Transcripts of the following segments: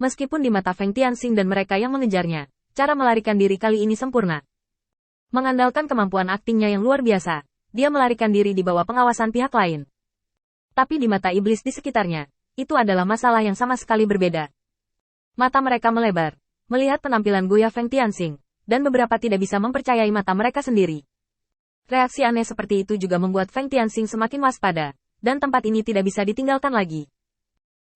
Meskipun di mata Feng Tianxing dan mereka yang mengejarnya, cara melarikan diri kali ini sempurna. Mengandalkan kemampuan aktingnya yang luar biasa, dia melarikan diri di bawah pengawasan pihak lain. Tapi di mata iblis di sekitarnya, itu adalah masalah yang sama sekali berbeda. Mata mereka melebar, melihat penampilan Guya Feng Tianxing, dan beberapa tidak bisa mempercayai mata mereka sendiri. Reaksi aneh seperti itu juga membuat Feng Tianxing semakin waspada, dan tempat ini tidak bisa ditinggalkan lagi.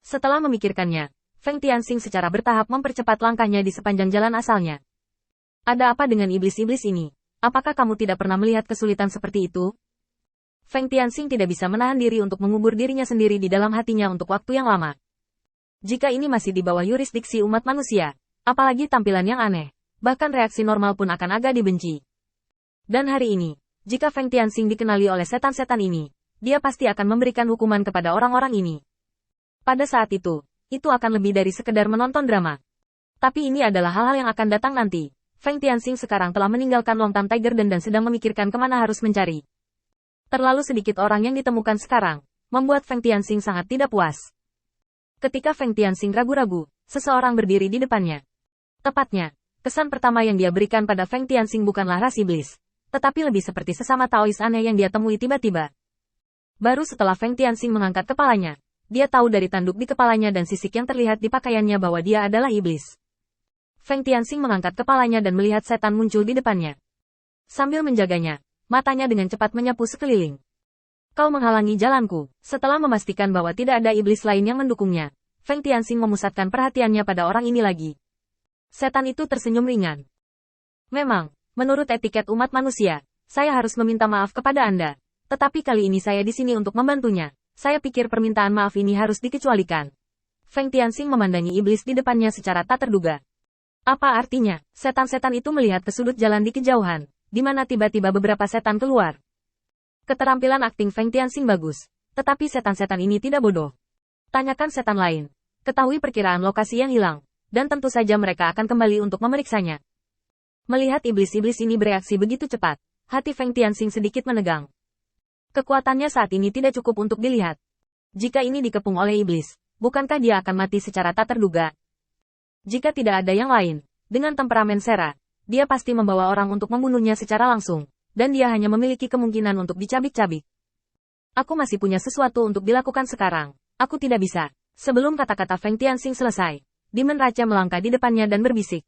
Setelah memikirkannya, Feng Tianxing secara bertahap mempercepat langkahnya di sepanjang jalan asalnya. Ada apa dengan iblis-iblis ini? Apakah kamu tidak pernah melihat kesulitan seperti itu? Feng Tianxing tidak bisa menahan diri untuk mengubur dirinya sendiri di dalam hatinya untuk waktu yang lama. Jika ini masih di bawah yurisdiksi umat manusia, apalagi tampilan yang aneh, bahkan reaksi normal pun akan agak dibenci. Dan hari ini, jika Feng Tianxing dikenali oleh setan-setan ini, dia pasti akan memberikan hukuman kepada orang-orang ini. Pada saat itu akan lebih dari sekedar menonton drama. Tapi ini adalah hal-hal yang akan datang nanti. Feng Tianxing sekarang telah meninggalkan Longtan Tiger dan sedang memikirkan kemana harus mencari. Terlalu sedikit orang yang ditemukan sekarang, membuat Feng Tianxing sangat tidak puas. Ketika Feng Tianxing ragu-ragu, seseorang berdiri di depannya. Tepatnya, kesan pertama yang dia berikan pada Feng Tianxing bukanlah ras iblis, tetapi lebih seperti sesama Taois aneh yang dia temui tiba-tiba. Baru setelah Feng Tianxing mengangkat kepalanya, dia tahu dari tanduk di kepalanya dan sisik yang terlihat di pakaiannya bahwa dia adalah iblis. Feng Tianxing mengangkat kepalanya dan melihat setan muncul di depannya. Sambil menjaganya, matanya dengan cepat menyapu sekeliling. Kau menghalangi jalanku. Setelah memastikan bahwa tidak ada iblis lain yang mendukungnya, Feng Tianxing memusatkan perhatiannya pada orang ini lagi. Setan itu tersenyum ringan. Memang, menurut etiket umat manusia, saya harus meminta maaf kepada Anda. Tetapi kali ini saya di sini untuk membantunya. Saya pikir permintaan maaf ini harus dikecualikan. Feng Tianxing memandangi iblis di depannya secara tak terduga. Apa artinya? Setan-setan itu melihat ke sudut jalan di kejauhan, di mana tiba-tiba beberapa setan keluar. Keterampilan akting Feng Tianxing bagus, tetapi setan-setan ini tidak bodoh. Tanyakan setan lain. Ketahui perkiraan lokasi yang hilang, dan tentu saja mereka akan kembali untuk memeriksanya. Melihat iblis-iblis ini bereaksi begitu cepat, hati Feng Tianxing sedikit menegang. Kekuatannya saat ini tidak cukup untuk dilihat. Jika ini dikepung oleh iblis, bukankah dia akan mati secara tak terduga? Jika tidak ada yang lain, dengan temperamen Sera, dia pasti membawa orang untuk membunuhnya secara langsung, dan dia hanya memiliki kemungkinan untuk dicabik-cabik. Aku masih punya sesuatu untuk dilakukan sekarang. Aku tidak bisa. Sebelum kata-kata Feng Tianxing selesai, Demon Raja melangkah di depannya dan berbisik.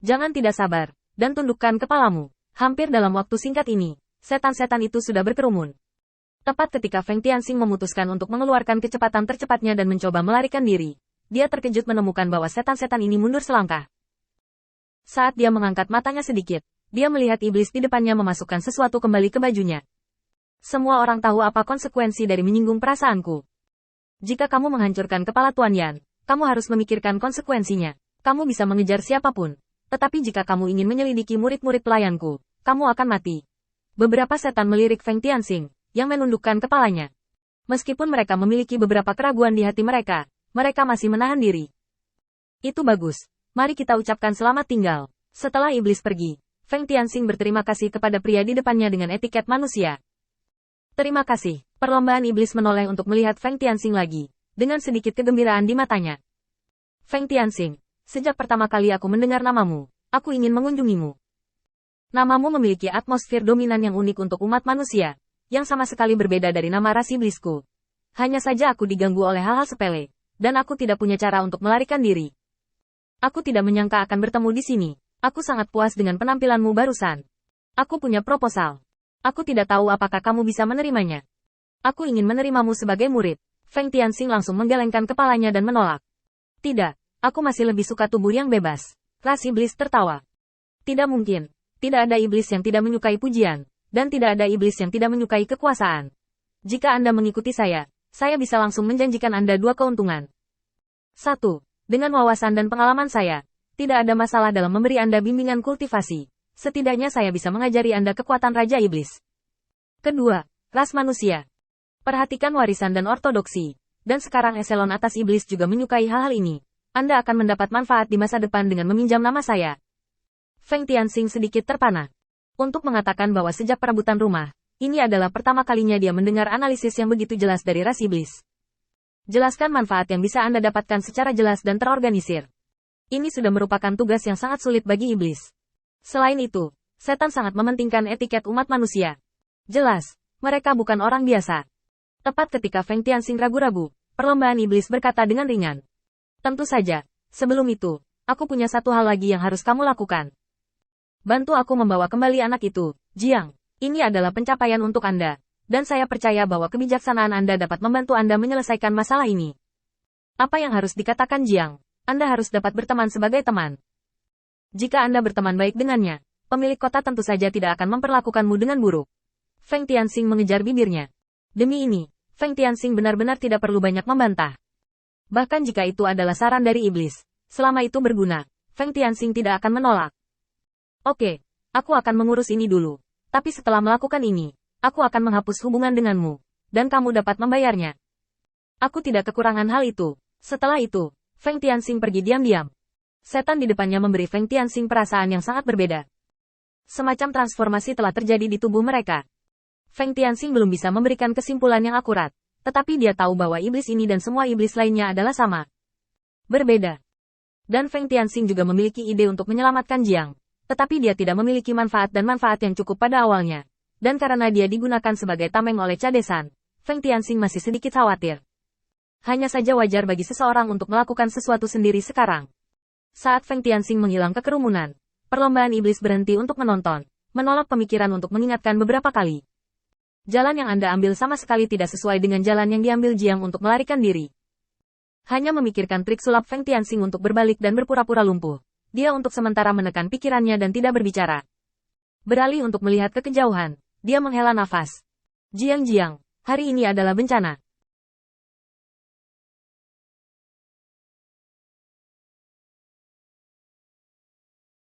Jangan tidak sabar, dan tundukkan kepalamu. Hampir dalam waktu singkat ini, setan-setan itu sudah berkerumun. Tepat ketika Feng Tianxing memutuskan untuk mengeluarkan kecepatan tercepatnya dan mencoba melarikan diri, dia terkejut menemukan bahwa setan-setan ini mundur selangkah. Saat dia mengangkat matanya sedikit, dia melihat iblis di depannya memasukkan sesuatu kembali ke bajunya. Semua orang tahu apa konsekuensi dari menyinggung perasaanku. Jika kamu menghancurkan kepala Tuan Yan, kamu harus memikirkan konsekuensinya. Kamu bisa mengejar siapapun, tetapi jika kamu ingin menyelidiki murid-murid pelayanku, kamu akan mati. Beberapa setan melirik Feng Tianxing, yang menundukkan kepalanya. Meskipun mereka memiliki beberapa keraguan di hati mereka masih menahan diri. Itu bagus. Mari kita ucapkan selamat tinggal. Setelah iblis pergi, Feng Tianxing berterima kasih kepada pria di depannya dengan etiket manusia. Terima kasih. Perlombaan iblis menoleh untuk melihat Feng Tianxing lagi, dengan sedikit kegembiraan di matanya. Feng Tianxing, sejak pertama kali aku mendengar namamu, aku ingin mengunjungimu. Namamu memiliki atmosfer dominan yang unik untuk umat manusia, yang sama sekali berbeda dari nama ras iblisku. Hanya saja aku diganggu oleh hal-hal sepele, dan aku tidak punya cara untuk melarikan diri. Aku tidak menyangka akan bertemu di sini. Aku sangat puas dengan penampilanmu barusan. Aku punya proposal. Aku tidak tahu apakah kamu bisa menerimanya. Aku ingin menerimamu sebagai murid. Feng Tianxing langsung menggelengkan kepalanya dan menolak. Tidak, aku masih lebih suka tubuh yang bebas. Ras iblis tertawa. Tidak mungkin. Tidak ada iblis yang tidak menyukai pujian, dan tidak ada iblis yang tidak menyukai kekuasaan. Jika Anda mengikuti saya bisa langsung menjanjikan Anda dua keuntungan. 1. Dengan wawasan dan pengalaman saya, tidak ada masalah dalam memberi Anda bimbingan kultivasi. Setidaknya saya bisa mengajari Anda kekuatan Raja Iblis. Kedua, ras manusia. Perhatikan warisan dan ortodoksi. Dan sekarang eselon atas iblis juga menyukai hal-hal ini. Anda akan mendapat manfaat di masa depan dengan meminjam nama saya. Feng Tianxing sedikit terpana. Untuk mengatakan bahwa sejak perebutan rumah, ini adalah pertama kalinya dia mendengar analisis yang begitu jelas dari ras iblis. Jelaskan manfaat yang bisa Anda dapatkan secara jelas dan terorganisir. Ini sudah merupakan tugas yang sangat sulit bagi iblis. Selain itu, setan sangat mementingkan etiket umat manusia. Jelas, mereka bukan orang biasa. Tepat ketika Feng Tianxing ragu-ragu, perlombaan iblis berkata dengan ringan. Tentu saja, sebelum itu, aku punya satu hal lagi yang harus kamu lakukan. Bantu aku membawa kembali anak itu, Jiang. Ini adalah pencapaian untuk Anda. Dan saya percaya bahwa kebijaksanaan Anda dapat membantu Anda menyelesaikan masalah ini. Apa yang harus dikatakan Jiang? Anda harus dapat berteman sebagai teman. Jika Anda berteman baik dengannya, pemilik kota tentu saja tidak akan memperlakukanmu dengan buruk. Feng Tianxing mengejar bibirnya. Demi ini, Feng Tianxing benar-benar tidak perlu banyak membantah. Bahkan jika itu adalah saran dari iblis, selama itu berguna, Feng Tianxing tidak akan menolak. Oke, aku akan mengurus ini dulu. Tapi setelah melakukan ini, aku akan menghapus hubungan denganmu, dan kamu dapat membayarnya. Aku tidak kekurangan hal itu. Setelah itu, Feng Tianxing pergi diam-diam. Setan di depannya memberi Feng Tianxing perasaan yang sangat berbeda. Semacam transformasi telah terjadi di tubuh mereka. Feng Tianxing belum bisa memberikan kesimpulan yang akurat, tetapi dia tahu bahwa iblis ini dan semua iblis lainnya adalah sama. Berbeda. Dan Feng Tianxing juga memiliki ide untuk menyelamatkan Jiang, tetapi dia tidak memiliki manfaat yang cukup pada awalnya. Dan karena dia digunakan sebagai tameng oleh cadesan, Feng Tianxing masih sedikit khawatir. Hanya saja wajar bagi seseorang untuk melakukan sesuatu sendiri sekarang. Saat Feng Tianxing menghilang ke kerumunan, perlombaan iblis berhenti untuk menonton, menolak pemikiran untuk mengingatkan beberapa kali. Jalan yang Anda ambil sama sekali tidak sesuai dengan jalan yang diambil Jiang untuk melarikan diri. Hanya memikirkan trik sulap Feng Tianxing untuk berbalik dan berpura-pura lumpuh. Dia untuk sementara menekan pikirannya dan tidak berbicara. Beralih untuk melihat ke kejauhan, dia menghela nafas. Jiang, hari ini adalah bencana.